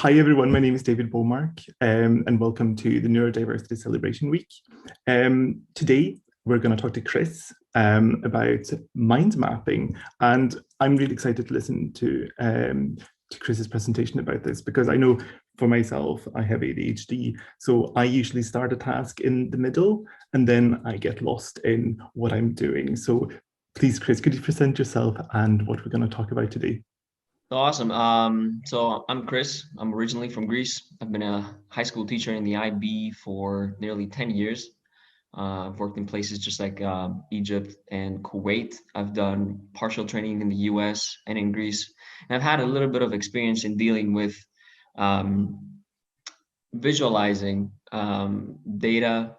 Hi everyone, my name is David Beaumark, and welcome to the Neurodiversity Celebration Week. Today we're going to talk to Chris about mind mapping, and I'm really excited to listen to Chris's presentation about this because I know for myself I have ADHD, so I usually start a task in the middle and then I get lost in what I'm doing. So please, Chris, could you present yourself and what we're going to talk about today? Awesome. So I'm Chris. I'm originally from Greece. I've been a high school teacher in the IB for nearly 10 years. I've worked in places just like Egypt and Kuwait. I've done partial training in the US and in Greece. And I've had a little bit of experience in dealing with um, visualizing data,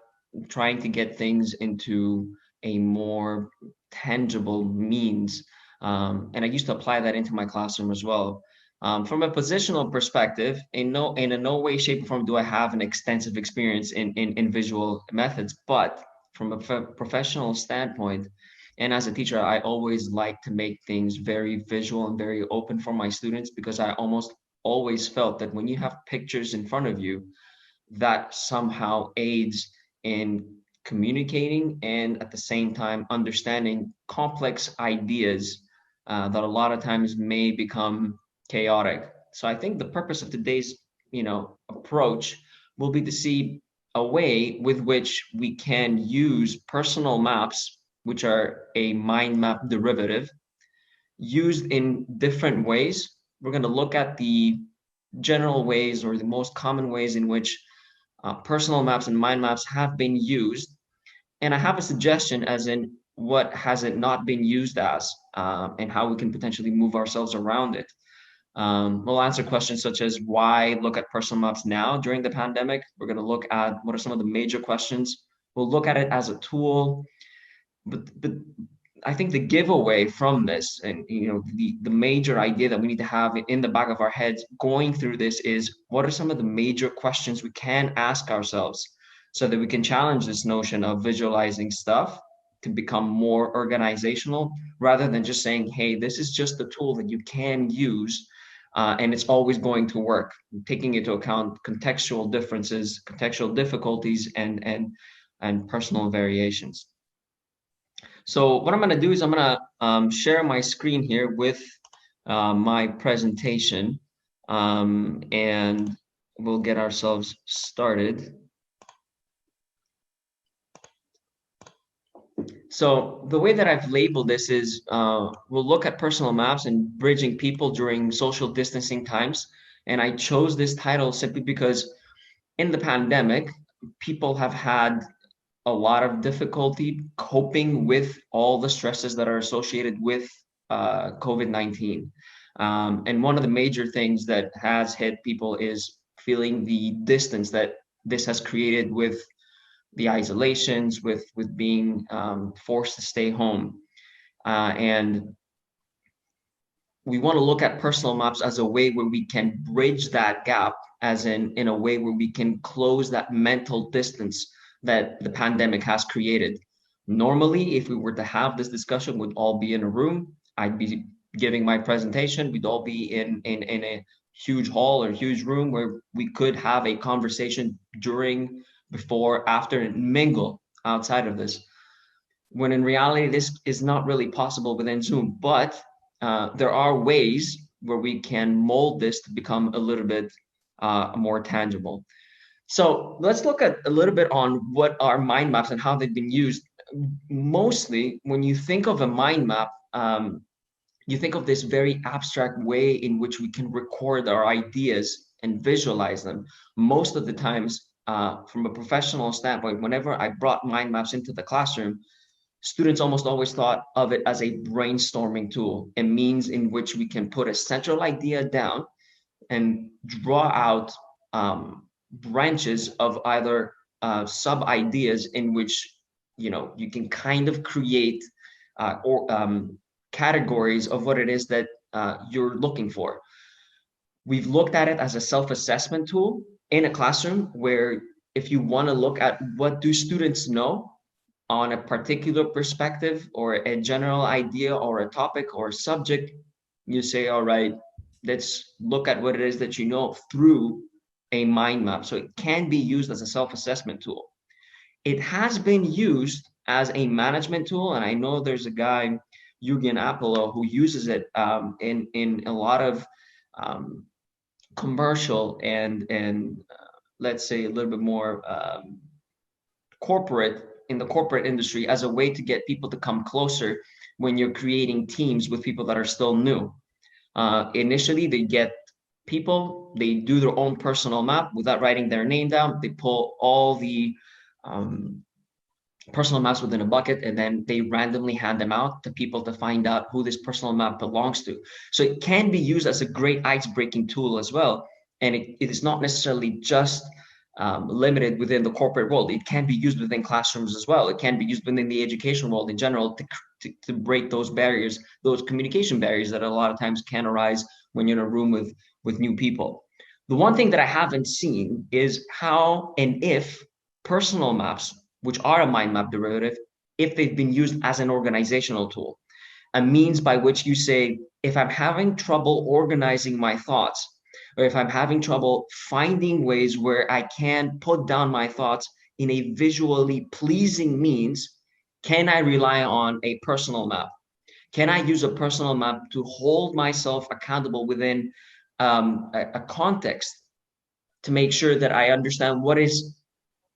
trying to get things into a more tangible means. And I used to apply that into my classroom as well. From a positional perspective, in no way, shape, or form do I have an extensive experience in visual methods, but from a professional standpoint, and as a teacher, I always like to make things very visual and very open for my students because I almost always felt that when you have pictures in front of you, that somehow aids in communicating and at the same time understanding complex ideas that a lot of times may become chaotic. So I think the purpose of today's, approach will be to see a way with which we can use personal maps, which are a mind map derivative, used in different ways. We're going to look at the general ways or the most common ways in which personal maps and mind maps have been used. And I have a suggestion as in what has it not been used as, and how we can potentially move ourselves around it. We'll answer questions such as why look at personal maps now during the pandemic. We're going to look at what are some of the major questions. We'll look at it as a tool, but I think the giveaway from this, and the major idea that we need to have in the back of our heads going through this is what are some of the major questions we can ask ourselves so that we can challenge this notion of visualizing stuff to become more organizational rather than just saying, hey, this is just a tool that you can use, and it's always going to work, taking into account contextual differences, contextual difficulties, and personal variations. So what I'm going to do is I'm going to share my screen here with my presentation, and we'll get ourselves started. So the way that I've labeled this is we'll look at personal maps and bridging people during social distancing times. And I chose this title simply because in the pandemic, people have had a lot of difficulty coping with all the stresses that are associated with COVID-19. And one of the major things that has hit people is feeling the distance that this has created with the isolations, with being forced to stay home. And we want to look at personal maps as a way where we can bridge that gap, as in a way where we can close that mental distance that the pandemic has created. Normally, if we were to have this discussion, we'd all be in a room. I'd be giving my presentation. We'd all be in a huge hall or huge room where we could have a conversation during, before, after, and mingle outside of this. When in reality, this is not really possible within Zoom, but there are ways where we can mold this to become a little bit more tangible. So let's look at a little bit on what are mind maps and how they've been used. Mostly, when you think of a mind map, you think of this very abstract way in which we can record our ideas and visualize them. Most of the times, from a professional standpoint, whenever I brought mind maps into the classroom, students almost always thought of it as a brainstorming tool, a means in which we can put a central idea down and draw out branches of either sub ideas in which you can kind of create or categories of what it is that you're looking for. We've looked at it as a self-assessment tool in a classroom where if you want to look at what do students know on a particular perspective or a general idea or a topic or a subject, you say, all right, let's look at what it is that you know through a mind map. So it can be used as a self-assessment tool. It has been used as a management tool, and I know there's a guy, Eugen Apollo, who uses it in a lot of commercial and let's say a little bit more corporate, in the corporate industry, as a way to get people to come closer when you're creating teams with people that are still new. Initially, they get people, they do their own personal map without writing their name down. They pull all the personal maps within a bucket, and then they randomly hand them out to people to find out who this personal map belongs to. So it can be used as a great ice-breaking tool as well. And it is not necessarily just limited within the corporate world. It can be used within classrooms as well. It can be used within the education world in general to break those barriers, those communication barriers that a lot of times can arise when you're in a room with new people. The one thing that I haven't seen is how and if personal maps, which are a mind map derivative, if they've been used as an organizational tool, a means by which you say, if I'm having trouble organizing my thoughts, or if I'm having trouble finding ways where I can put down my thoughts in a visually pleasing means, can I rely on a personal map? Can I use a personal map to hold myself accountable within a context to make sure that I understand what is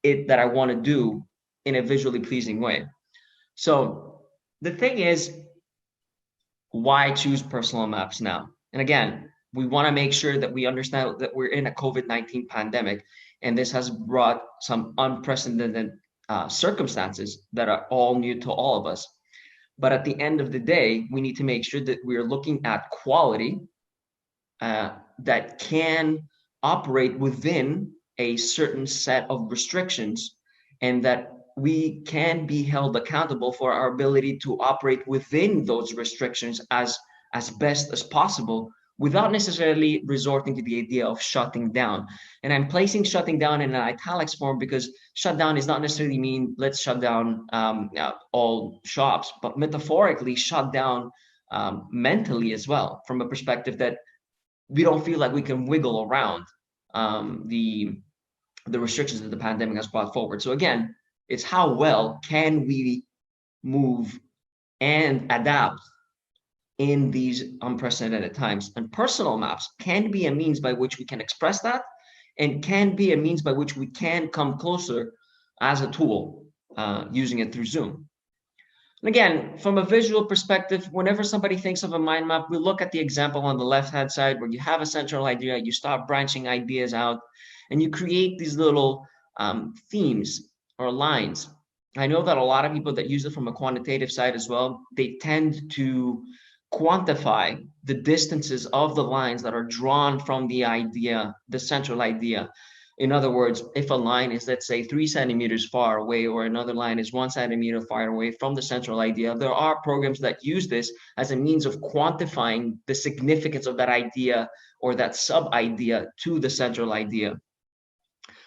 it that I want to do in a visually pleasing way? So the thing is, why choose personal maps now? And again, we want to make sure that we understand that we're in a COVID-19 pandemic, and this has brought some unprecedented circumstances that are all new to all of us. But at the end of the day, we need to make sure that we're looking at quality that can operate within a certain set of restrictions, and that we can be held accountable for our ability to operate within those restrictions as best as possible, without necessarily resorting to the idea of shutting down. And I'm placing shutting down in an italics form because shut down does not necessarily mean let's shut down all shops, but metaphorically shut down mentally as well, from a perspective that we don't feel like we can wiggle around the restrictions that the pandemic has brought forward. So again, it's how well can we move and adapt in these unprecedented times. And personal maps can be a means by which we can express that, and can be a means by which we can come closer as a tool, using it through Zoom. And again, from a visual perspective, whenever somebody thinks of a mind map, we look at the example on the left-hand side where you have a central idea, you start branching ideas out, and you create these little themes or lines. I know that a lot of people that use it from a quantitative side as well, they tend to quantify the distances of the lines that are drawn from the idea, the central idea. In other words, if a line is, let's say, 3 centimeters far away, or another line is 1 centimeter far away from the central idea, there are programs that use this as a means of quantifying the significance of that idea or that sub-idea to the central idea.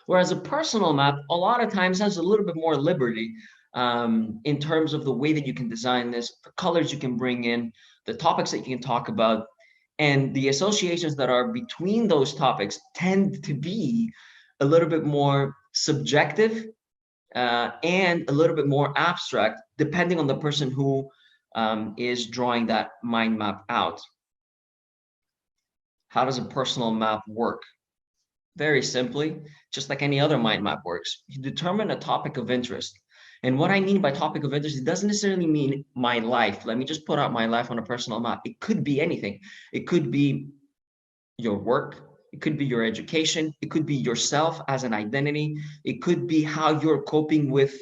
Whereas a personal map, a lot of times, has a little bit more liberty in terms of the way that you can design this, the colors you can bring in, the topics that you can talk about, and the associations that are between those topics tend to be a little bit more subjective and a little bit more abstract, depending on the person who is drawing that mind map out. How does a personal map work? Very simply, just like any other mind map works. You determine a topic of interest. And what I mean by topic of interest, it doesn't necessarily mean my life. Let me just put out my life on a personal map. It could be anything. It could be your work. It could be your education. It could be yourself as an identity. It could be how you're coping with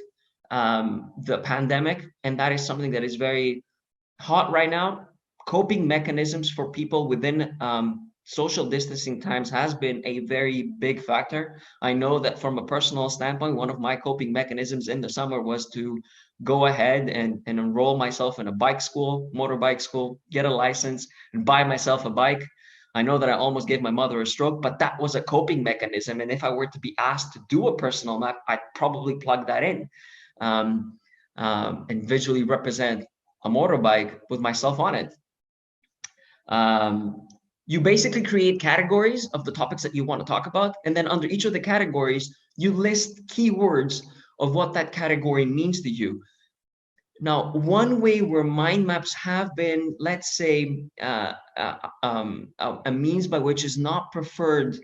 the pandemic. And that is something that is very hot right now. Coping mechanisms for people within social distancing times has been a very big factor. I know that from a personal standpoint, one of my coping mechanisms in the summer was to go ahead and enroll myself in a bike school, motorbike school, get a license, and buy myself a bike. I know that I almost gave my mother a stroke, but that was a coping mechanism. And if I were to be asked to do a personal map, I'd probably plug that in and visually represent a motorbike with myself on it. You basically create categories of the topics that you want to talk about. And then under each of the categories, you list keywords of what that category means to you. Now, one way where mind maps have been, let's say, a means by which is not preferred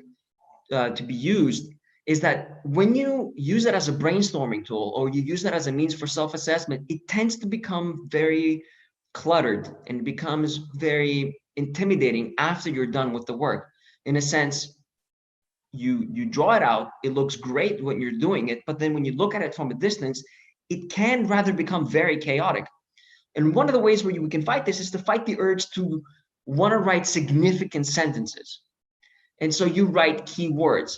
to be used is that when you use it as a brainstorming tool or you use that as a means for self-assessment, it tends to become very cluttered and it becomes very intimidating after you're done with the work. In a sense, you draw it out, it looks great when you're doing it, but then when you look at it from a distance, it can rather become very chaotic. And one of the ways where we can fight this is to fight the urge to want to write significant sentences. And so you write keywords.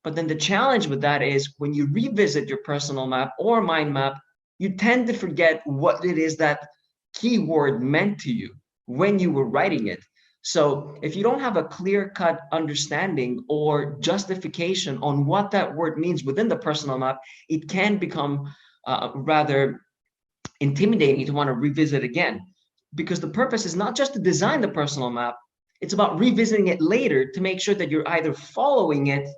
But then the challenge with that is when you revisit your personal map or mind map, you tend to forget what it is that keyword meant to you when you were writing it. So if you don't have a clear-cut understanding or justification on what that word means within the personal map, it can become rather intimidating to want to revisit again. Because the purpose is not just to design the personal map, it's about revisiting it later to make sure that you're either following it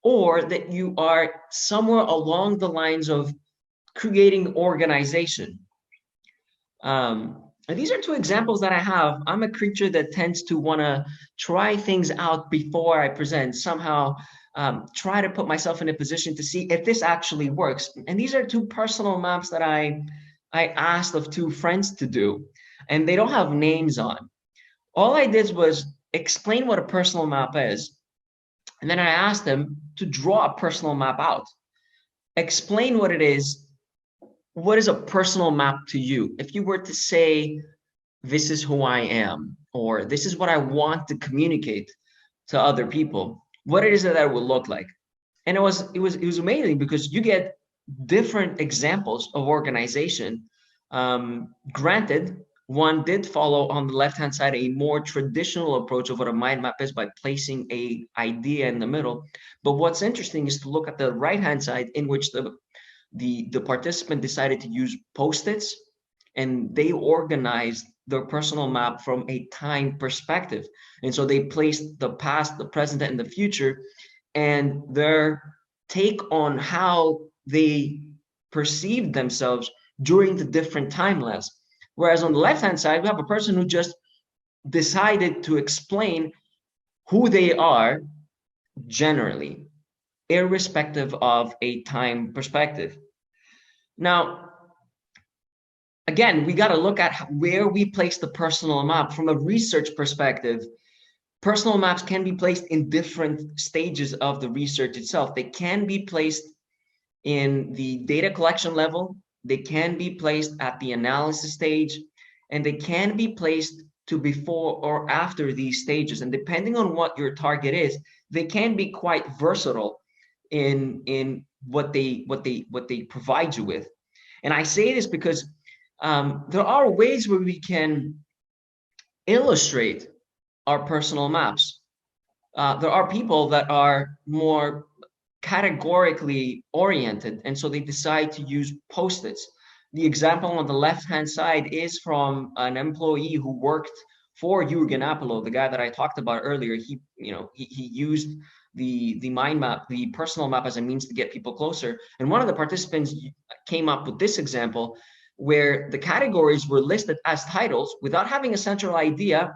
or that you are somewhere along the lines of creating organization. And these are two examples that I have. I'm a creature that tends to want to try things out before I present, somehow try to put myself in a position to see if this actually works. And these are two personal maps that I asked of two friends to do, and they don't have names on. All I did was explain what a personal map is. And then I asked them to draw a personal map out. Explain what it is. What is a personal map to you? If you were to say, this is who I am, or this is what I want to communicate to other people, what it is that would look like. And it was amazing because you get different examples of organization. Granted, one did follow on the left-hand side a more traditional approach of what a mind map is by placing a idea in the middle. But what's interesting is to look at the right-hand side in which the participant decided to use Post-its, and they organized their personal map from a time perspective. And so they placed the past, the present, and the future, and their take on how they perceived themselves during the different timelines. Whereas on the left-hand side, we have a person who just decided to explain who they are generally, irrespective of a time perspective. Now, again, we got to look at where we place the personal map from a research perspective. Personal maps can be placed in different stages of the research itself. They can be placed in the data collection level, they can be placed at the analysis stage, and they can be placed to before or after these stages. And depending on what your target is, they can be quite versatile in what they provide you with. And I say this because there are ways where we can illustrate our personal maps. There are people that are more categorically oriented, and so they decide to use Post-its. The example on the left-hand side is from an employee who worked for Jürgen Apollo, the guy that I talked about earlier. He used the mind map, the personal map, as a means to get people closer. And one of the participants came up with this example where the categories were listed as titles without having a central idea.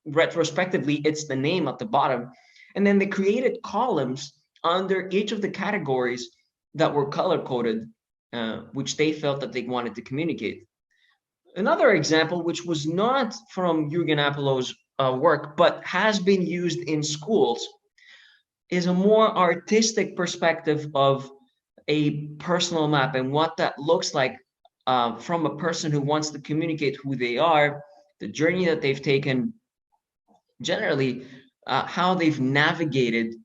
Retrospectively, it's the name at the bottom. And then they created columns under each of the categories that were color-coded, which they felt that they wanted to communicate. Another example, which was not from Jürgen Apollo's work, but has been used in schools, is a more artistic perspective of a personal map and what that looks like from a person who wants to communicate who they are, the journey that they've taken, generally how they've navigated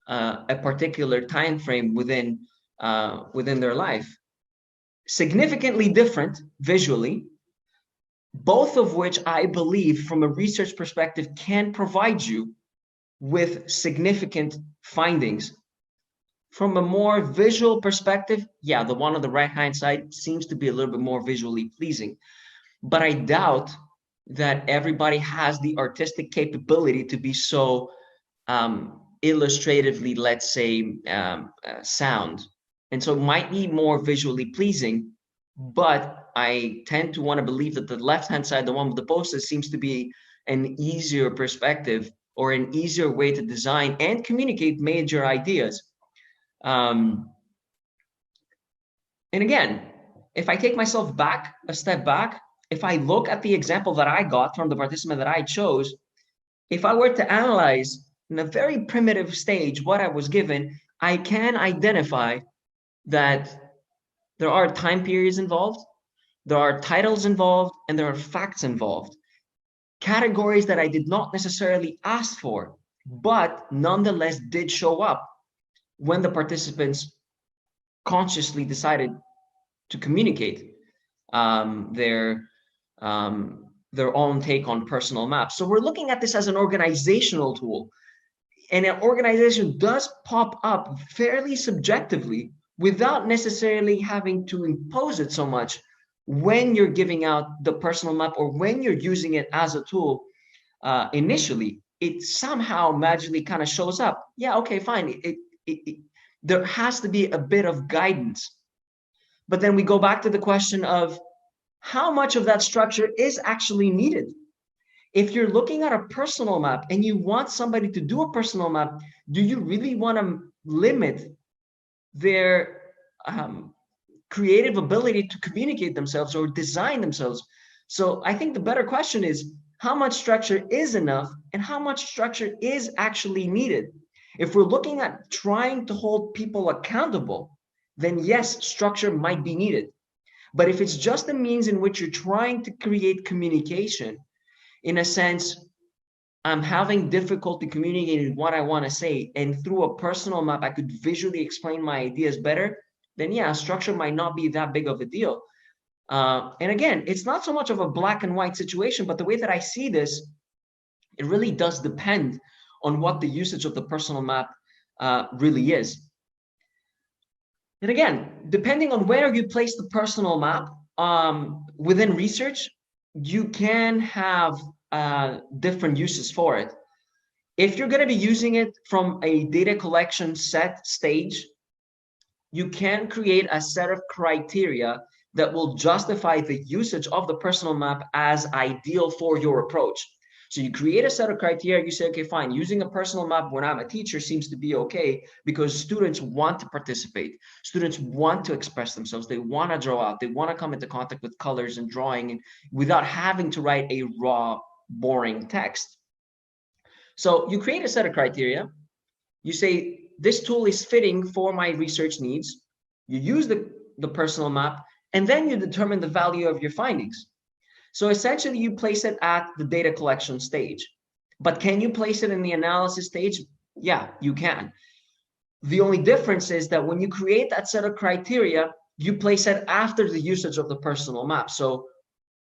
a particular time frame within their life. Significantly different visually, both of which I believe from a research perspective can provide you with significant findings. From a more visual perspective, yeah, the one on the right-hand side seems to be a little bit more visually pleasing, but I doubt that everybody has the artistic capability to be so illustratively, let's say, sound. And so it might be more visually pleasing, but I tend to want to believe that the left-hand side, the one with the posters, seems to be an easier perspective or an easier way to design and communicate major ideas. And again, if I take myself back, a step back, if I look at the example that I got from the participant that I chose, if I were to analyze in a very primitive stage what I was given, I can identify that there are time periods involved, there are titles involved, and there are facts involved. Categories that I did not necessarily ask for, but nonetheless did show up when the participants consciously decided to communicate their own take on personal maps. So we're looking at this as an organizational tool. And an organization does pop up fairly subjectively without necessarily having to impose it so much when you're giving out the personal map or when you're using it as a tool initially. It somehow magically kind of shows up. Yeah, okay, fine. There has to be a bit of guidance. But then we go back to the question of how much of that structure is actually needed. If you're looking at a personal map and you want somebody to do a personal map, do you really want to limit their creative ability to communicate themselves or design themselves? So I think the better question is, how much structure is enough and how much structure is actually needed? If we're looking at trying to hold people accountable, then yes, structure might be needed. But if it's just a means in which you're trying to create communication, in a sense, I'm having difficulty communicating what I want to say, and through a personal map, I could visually explain my ideas better, then yeah, structure might not be that big of a deal. And again, it's not so much of a black and white situation, but the way that I see this, it really does depend on what the usage of the personal map really is. And again, depending on where you place the personal map within research, you can have different uses for it. If you're going to be using it from a data collection set stage, you can create a set of criteria that will justify the usage of the personal map as ideal for your approach. So you create a set of criteria, you say, okay, fine, using a personal map when I'm a teacher seems to be okay because students want to participate. Students want to express themselves. They want to draw out. They want to come into contact with colors and drawing and without having to write a raw, boring text. So you create a set of criteria. You say, this tool is fitting for my research needs. You use the personal map, and then you determine the value of your findings. So essentially, you place it at the data collection stage. But can you place it in the analysis stage? Yeah, you can. The only difference is that when you create that set of criteria, you place it after the usage of the personal map. So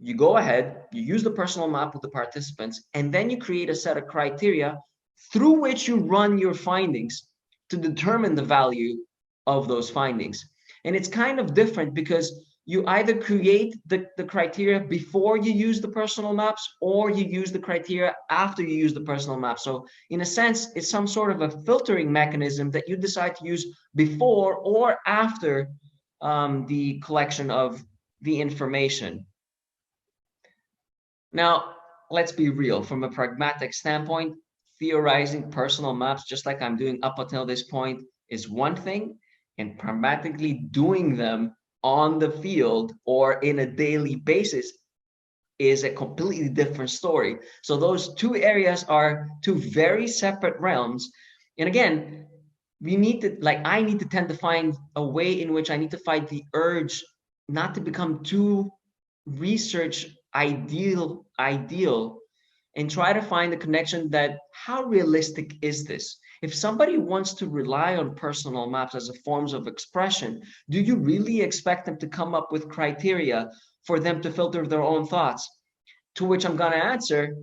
you go ahead, you use the personal map with the participants, and then you create a set of criteria through which you run your findings to determine the value of those findings. And it's kind of different because you either create the criteria before you use the personal maps or you use the criteria after you use the personal map. So in a sense, it's some sort of a filtering mechanism that you decide to use before or after the collection of the information. Now, let's be real. From a pragmatic standpoint, theorizing personal maps, just like I'm doing up until this point, is one thing, and pragmatically doing them on the field or in a daily basis is a completely different story. So those two areas are two very separate realms. And again, we need to, like, I need to tend to find a way in which I need to fight the urge not to become too research ideal and try to find the connection that how realistic is this? If somebody wants to rely on personal maps as a forms of expression, do you really expect them to come up with criteria for them to filter their own thoughts? To which I'm going to answer,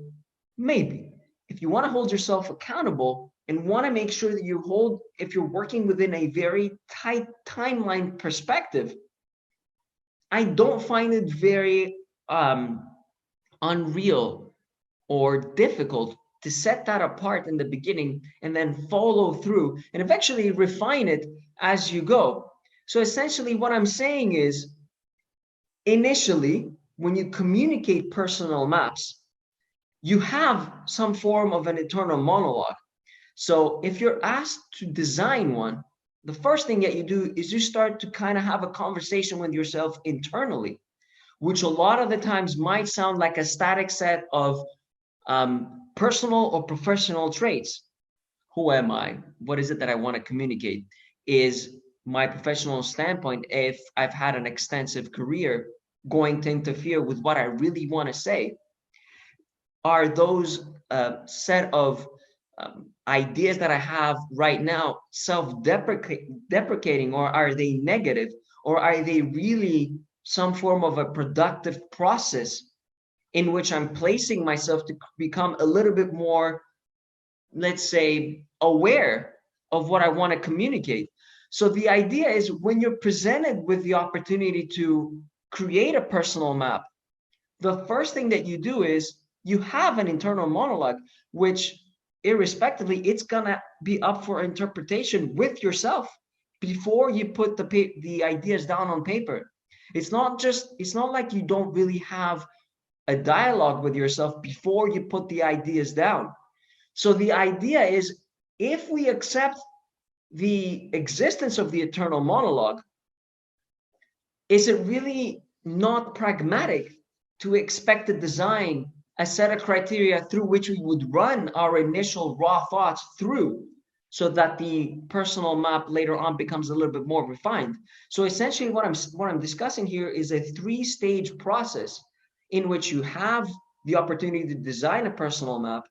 maybe. If you want to hold yourself accountable and want to make sure that you hold, if you're working within a very tight timeline perspective, I don't find it very unreal or difficult to set that apart in the beginning and then follow through and eventually refine it as you go. So essentially what I'm saying is, initially, when you communicate personal maps, you have some form of an internal monologue. So if you're asked to design one, the first thing that you do is you start to kind of have a conversation with yourself internally, which a lot of the times might sound like a static set of personal or professional traits. Who am I? What is it that I want to communicate? Is my professional standpoint, if I've had an extensive career, going to interfere with what I really want to say? Are those set of ideas that I have right now self-deprecating, or are they negative, or are they really some form of a productive process in which I'm placing myself to become a little bit more, let's say, aware of what I want to communicate? So the idea is, when you're presented with the opportunity to create a personal map, the first thing that you do is you have an internal monologue, which irrespectively, it's gonna be up for interpretation with yourself before you put the ideas down on paper. It's not like you don't really have a dialogue with yourself before you put the ideas down. So the idea is, if we accept the existence of the internal monologue, is it really not pragmatic to expect to design a set of criteria through which we would run our initial raw thoughts through, so that the personal map later on becomes a little bit more refined? So essentially what I'm discussing here is a three-stage process in which you have the opportunity to design a personal map,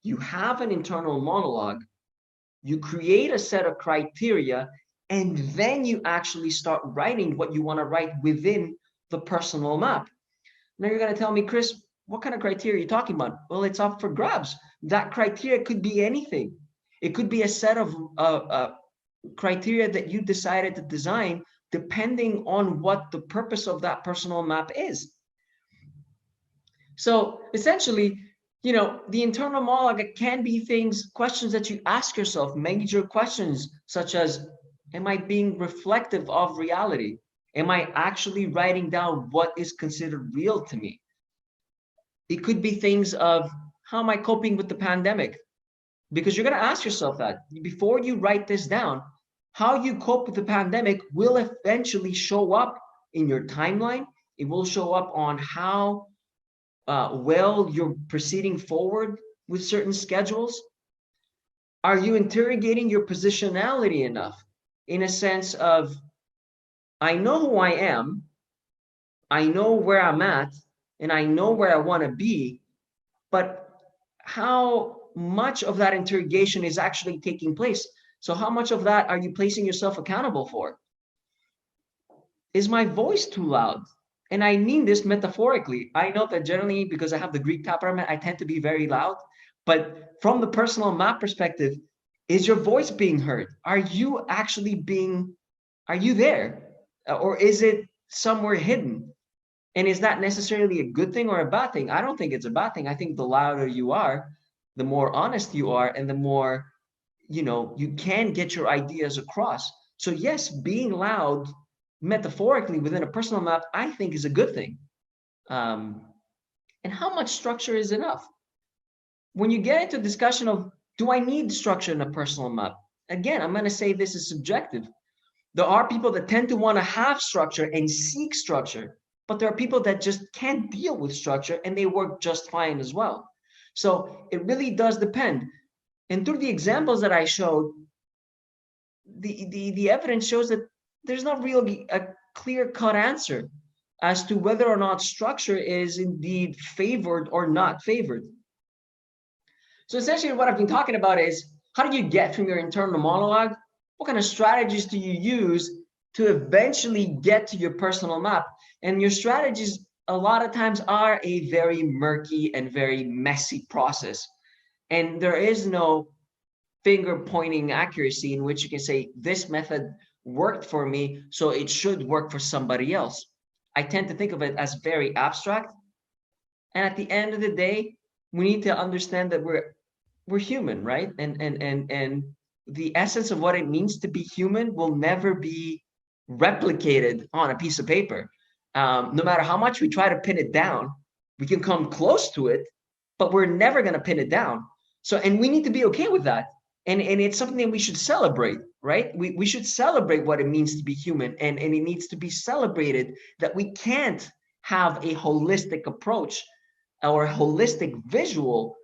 you have an internal monologue, you create a set of criteria, and then you actually start writing what you want to write within the personal map. Now you're going to tell me, Chris, what kind of criteria are you talking about? Well, it's up for grabs. That criteria could be anything. It could be a set of criteria that you decided to design depending on what the purpose of that personal map is. So essentially, the internal monologue can be questions that you ask yourself, major questions such as, am I being reflective of reality? Am I actually writing down what is considered real to me? It could be things of, how am I coping with the pandemic? Because you're going to ask yourself that before you write this down. How you cope with the pandemic will eventually show up in your timeline. It will show up on how well you're proceeding forward with certain schedules. Are you interrogating your positionality enough, in a sense of, I know who I am, I know where I'm at, and I know where I want to be, but how much of that interrogation is actually taking place? So how much of that are you placing yourself accountable for? Is my voice too loud? And I mean this metaphorically. I know that generally, because I have the Greek temperament, I tend to be very loud. But from the personal map perspective, is your voice being heard? Are you there? Or is it somewhere hidden? And is that necessarily a good thing or a bad thing? I don't think it's a bad thing. I think the louder you are, the more honest you are, and the more, you can get your ideas across. So yes, being loud metaphorically within a personal map, I think, is a good thing. And how much structure is enough? When you get into discussion of, do I need structure in a personal map? Again, I'm going to say this is subjective. There are people that tend to want to have structure and seek structure, but there are people that just can't deal with structure and they work just fine as well. So it really does depend. And through the examples that I showed, the evidence shows that there's not really a clear-cut answer as to whether or not structure is indeed favored or not favored. So essentially what I've been talking about is, how do you get from your internal monologue? What kind of strategies do you use to eventually get to your personal map? And your strategies a lot of times are a very murky and very messy process. And there is no finger pointing accuracy in which you can say, this method worked for me, so it should work for somebody else. I tend to think of it as very abstract. And at the end of the day, we need to understand that we're human, right? And the essence of what it means to be human will never be replicated on a piece of paper. No matter how much we try to pin it down, we can come close to it, but we're never going to pin it down. So, and we need to be okay with that. And it's something that we should celebrate, right? We should celebrate what it means to be human, and it needs to be celebrated that we can't have a holistic approach or a holistic visual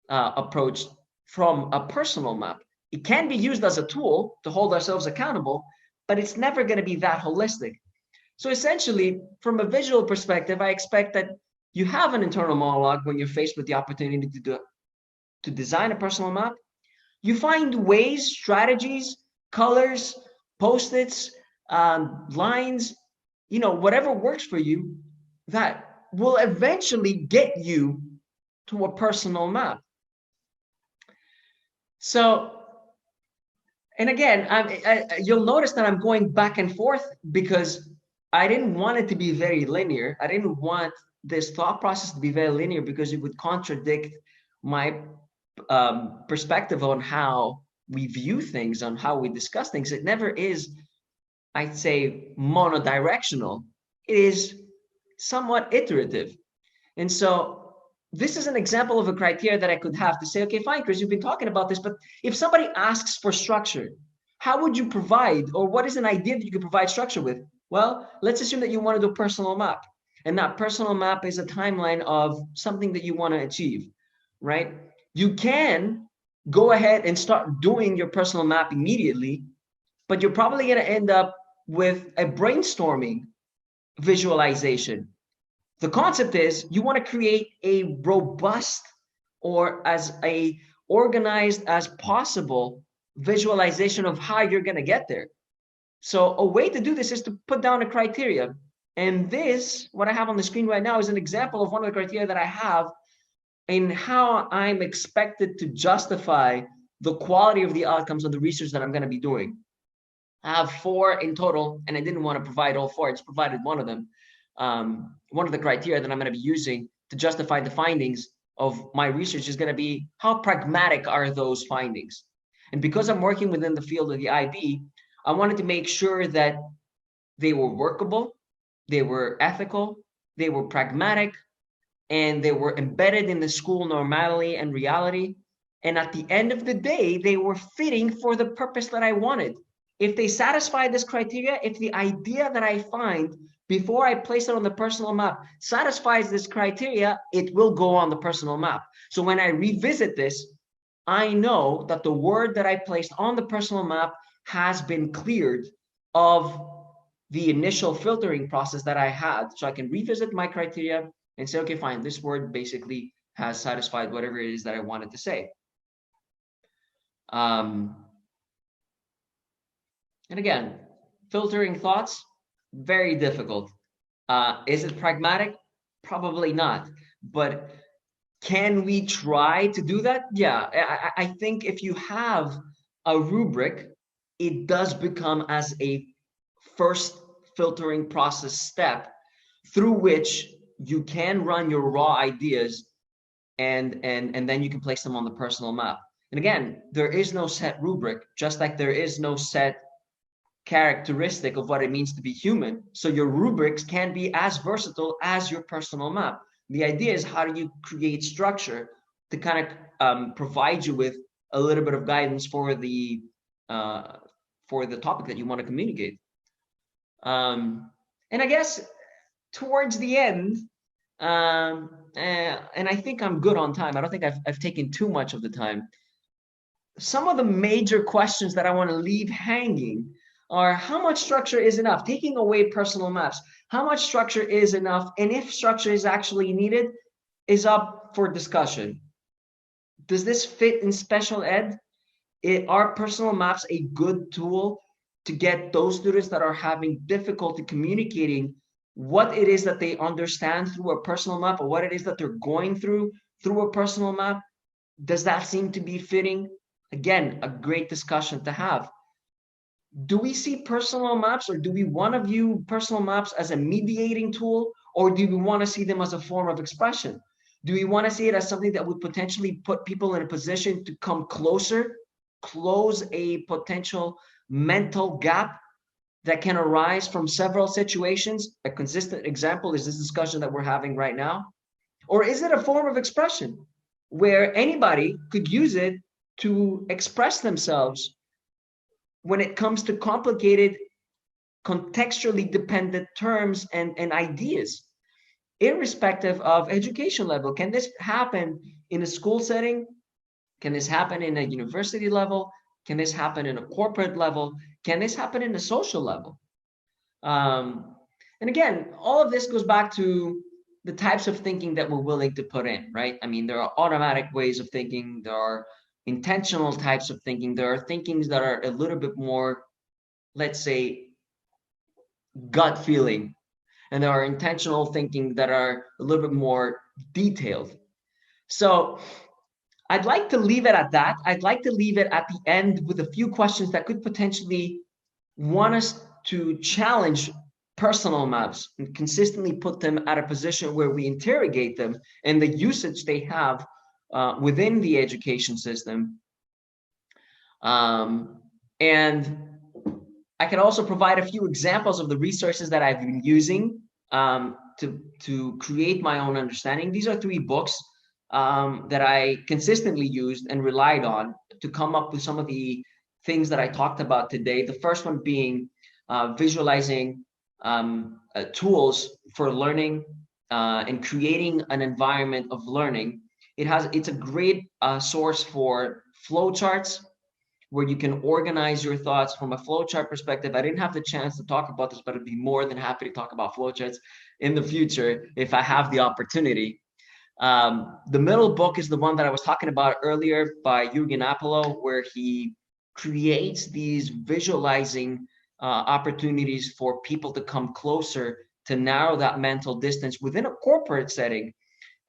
approach from a personal map. It can be used as a tool to hold ourselves accountable, but it's never going to be that holistic. So essentially, from a visual perspective, I expect that you have an internal monologue when you're faced with the opportunity to design a personal map. You find ways, strategies, colors, post-its, lines, whatever works for you that will eventually get you to a personal map. So, and again, you'll notice that I'm going back and forth because I didn't want it to be very linear. I didn't want this thought process to be very linear because it would contradict my perspective on how we view things, on how we discuss things. It never is, I'd say, monodirectional. It is somewhat iterative. And so this is an example of a criteria that I could have to say, okay, fine, Chris, you've been talking about this, but if somebody asks for structure, how would you provide, or what is an idea that you could provide structure with? Well, let's assume that you want to do a personal map. And that personal map is a timeline of something that you want to achieve, right? You can go ahead and start doing your personal map immediately, but you're probably going to end up with a brainstorming visualization. The concept is you want to create a robust or as a organized as possible visualization of how you're going to get there. So a way to do this is to put down a criteria. And this, what I have on the screen right now, is an example of one of the criteria that I have in how I'm expected to justify the quality of the outcomes of the research that I'm going to be doing. I have 4 in total, and I didn't want to provide all 4. I just provided one of them. One of the criteria that I'm going to be using to justify the findings of my research is going to be how pragmatic are those findings. And because I'm working within the field of the IB, I wanted to make sure that they were workable, they were ethical, they were pragmatic, and they were embedded in the school normality and reality. And at the end of the day, they were fitting for the purpose that I wanted. If they satisfy this criteria, if the idea that I find before I place it on the personal map satisfies this criteria, it will go on the personal map. So when I revisit this, I know that the word that I placed on the personal map has been cleared of the initial filtering process that I had. So I can revisit my criteria and say, okay, fine, this word basically has satisfied whatever it is that I wanted to say. And again, filtering thoughts, very difficult. Is it pragmatic? Probably not. But can we try to do that? Yeah, I think if you have a rubric, it does become as a first filtering process step through which you can run your raw ideas and then you can place them on the personal map. And again, there is no set rubric, just like there is no set characteristic of what it means to be human. So your rubrics can be as versatile as your personal map. The idea is, how do you create structure to kind of provide you with a little bit of guidance for the topic that you want to communicate. And I guess towards the end, and I think I'm good on time. I don't think I've taken too much of the time. Some of the major questions that I want to leave hanging are: how much structure is enough? Taking away personal maps, how much structure is enough? And if structure is actually needed, is up for discussion. Does this fit in special ed? Are personal maps a good tool to get those students that are having difficulty communicating what it is that they understand through a personal map, or what it is that they're going through a personal map? Does that seem to be fitting? Again, a great discussion to have. Do we see personal maps, or do we want to view personal maps as a mediating tool, or do we want to see them as a form of expression? Do we want to see it as something that would potentially put people in a position to come closer, close a potential mental gap that can arise from several situations? A consistent example is this discussion that we're having right now. Or is it a form of expression where anybody could use it to express themselves when it comes to complicated, contextually dependent terms and ideas, irrespective of education level? Can this happen in a school setting? Can this happen in a university level? Can this happen in a corporate level? Can this happen in a social level? And again, all of this goes back to the types of thinking that we're willing to put in, right? I mean, there are automatic ways of thinking. There are intentional types of thinking. There are thinkings that are a little bit more, let's say, gut feeling. And there are intentional thinking that are a little bit more detailed. So I'd like to leave it at that. I'd like to leave it at the end with a few questions that could potentially want us to challenge personal maps and consistently put them at a position where we interrogate them and the usage they have within the education system. And I can also provide a few examples of the resources that I've been using to create my own understanding. These are 3 books that I consistently used and relied on to come up with some of the things that I talked about today. The first one being visualizing tools for learning and creating an environment of learning. It's a great source for flowcharts where you can organize your thoughts from a flowchart perspective. I didn't have the chance to talk about this, but I'd be more than happy to talk about flowcharts in the future if I have the opportunity. The middle book is the one that I was talking about earlier by Jürgen Apollo, where he creates these visualizing opportunities for people to come closer to narrow that mental distance within a corporate setting.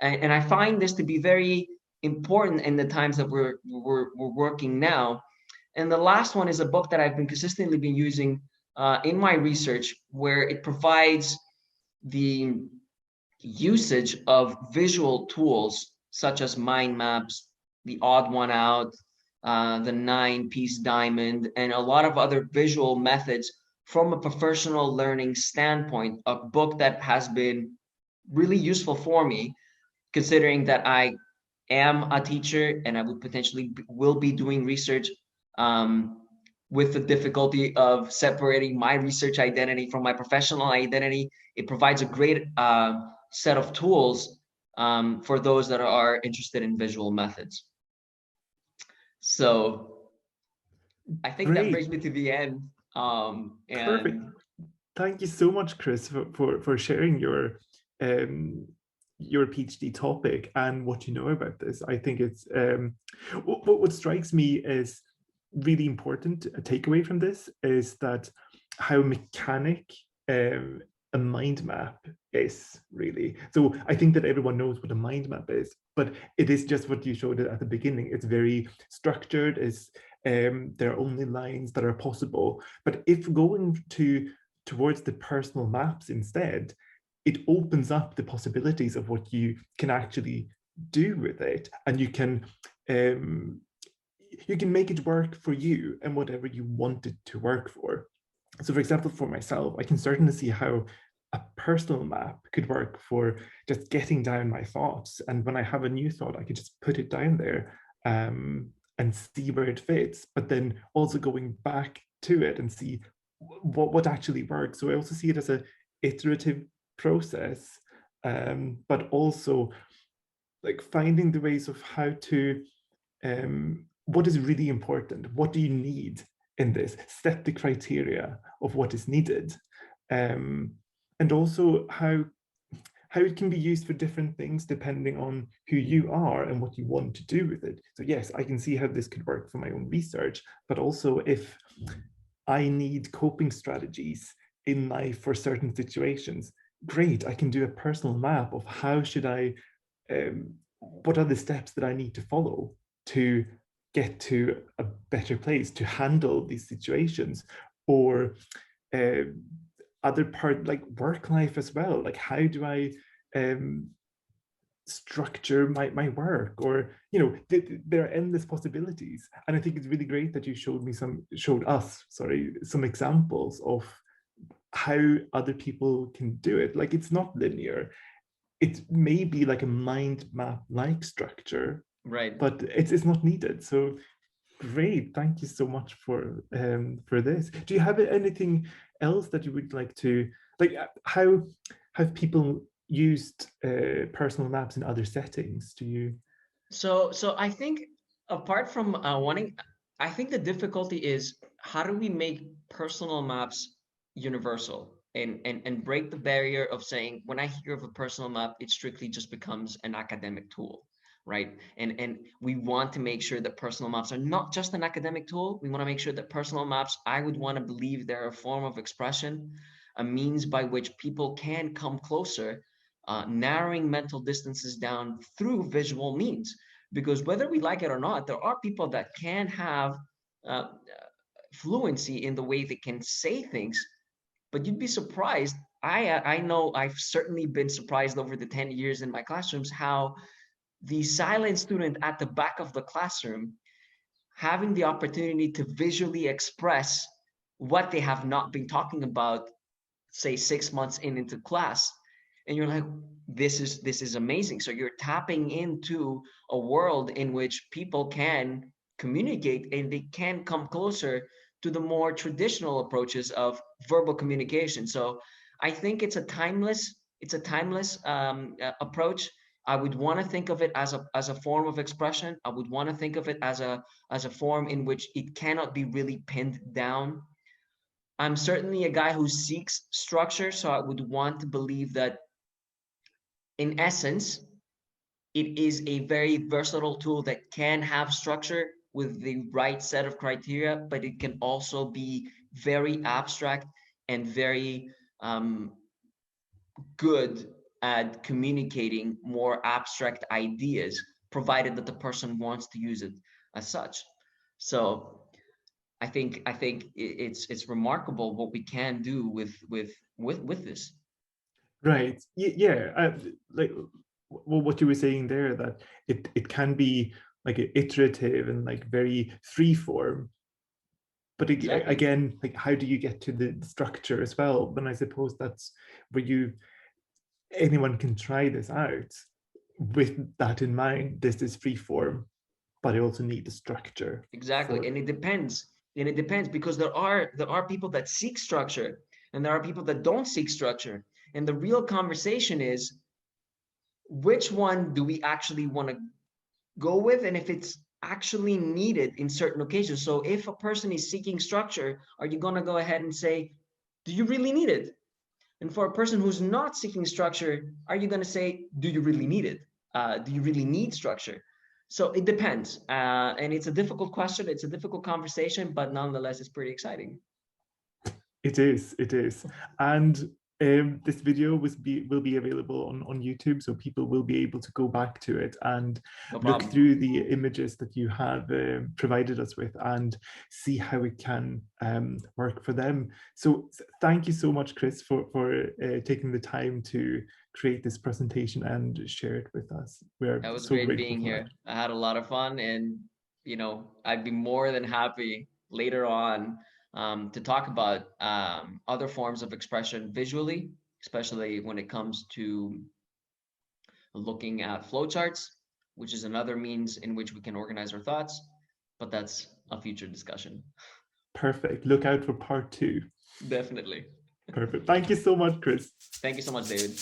And I find this to be very important in the times that we're working now. And the last one is a book that I've been consistently been using in my research, where it provides the usage of visual tools such as mind maps, the odd one out, the 9-piece diamond, and a lot of other visual methods from a professional learning standpoint. A book that has been really useful for me, considering that I am a teacher and I would potentially will be doing research with the difficulty of separating my research identity from my professional identity. It provides a great set of tools for those that are interested in visual methods. So I think that brings me to the end. Perfect. Thank you so much, Chris, for sharing your PhD topic and what you know about this. I think it's what strikes me is really important. A takeaway from this is that how mechanic a mind map is, really. So I think that everyone knows what a mind map is, but it is just what you showed at the beginning. It's very structured. There are only lines that are possible. But if going towards the personal maps instead, it opens up the possibilities of what you can actually do with it, and you can make it work for you and whatever you want it to work for. So for example, for myself, I can certainly see how a personal map could work for just getting down my thoughts. And when I have a new thought, I could just put it down there and see where it fits, but then also going back to it and see what actually works. So I also see it as an iterative process, but also like finding the ways of how to, what is really important, what do you need in this, set the criteria of what is needed, and also how it can be used for different things depending on who you are and what you want to do with it. So yes, I can see how this could work for my own research, but also if I need coping strategies in life for certain situations, great, I can do a personal map of how should I, what are the steps that I need to follow to get to a better place to handle these situations, or other part like work life as well. Like how do I structure my work, or there are endless possibilities. And I think it's really great that you showed us, sorry, some examples of how other people can do it. Like, it's not linear. It may be like a mind map like structure, Right. but it's not needed. So great, thank you so much for this. Do you have anything else that you would like to, like, how have people used personal maps in other settings? Do you? So I think apart from wanting, I think the difficulty is how do we make personal maps universal and break the barrier of saying when I hear of a personal map, it strictly just becomes an academic tool, right? And we want to make sure that personal maps are not just an academic tool. We want to make sure that personal maps, I would want to believe they're a form of expression, a means by which people can come closer, narrowing mental distances down through visual means. Because whether we like it or not, there are people that can have uh, fluency in the way they can say things, but you'd be surprised. I know I've certainly been surprised over the 10 years in my classrooms how the silent student at the back of the classroom having the opportunity to visually express what they have not been talking about, say 6 months into class, and you're like, this is amazing. So you're tapping into a world in which people can communicate and they can come closer to the more traditional approaches of verbal communication. So I think it's a timeless approach. I would want to think of it as a form of expression. I would want to think of it as a form in which it cannot be really pinned down. I'm certainly a guy who seeks structure, so I would want to believe that in essence, it is a very versatile tool that can have structure with the right set of criteria, but it can also be very abstract and very good at communicating more abstract ideas, provided that the person wants to use it as such. So I think it's remarkable what we can do with this. Right. Yeah. Like, well, what you were saying there, that it can be like iterative and like very free form. But Exactly. again, like, how do you get to the structure as well? Then I suppose that's where anyone can try this out with that in mind. This is free form, but I also need the structure Exactly. for. And it depends. And it depends because there are people that seek structure and there are people that don't seek structure. And the real conversation is which one do we actually want to go with and if it's actually needed in certain occasions. So if a person is seeking structure, are you going to go ahead and say, do you really need it? And for a person who's not seeking structure, are you going to say, do you really need it? Do you really need structure? So it depends. And it's a difficult question. It's a difficult conversation, but nonetheless, it's pretty exciting. It is. And this video will be available on YouTube, so people will be able to go back to it and No look problem. through the images that you have provided us with and see how it can work for them. So thank you so much, Chris, for taking the time to create this presentation and share it with us. We're That was so great grateful being for that. here. I had a lot of fun, and I'd be more than happy later on to talk about other forms of expression visually, especially when it comes to looking at flowcharts, which is another means in which we can organize our thoughts. But that's a future discussion. Perfect. Look out for part two. Definitely. Perfect. Thank you so much, Chris. Thank you so much, David.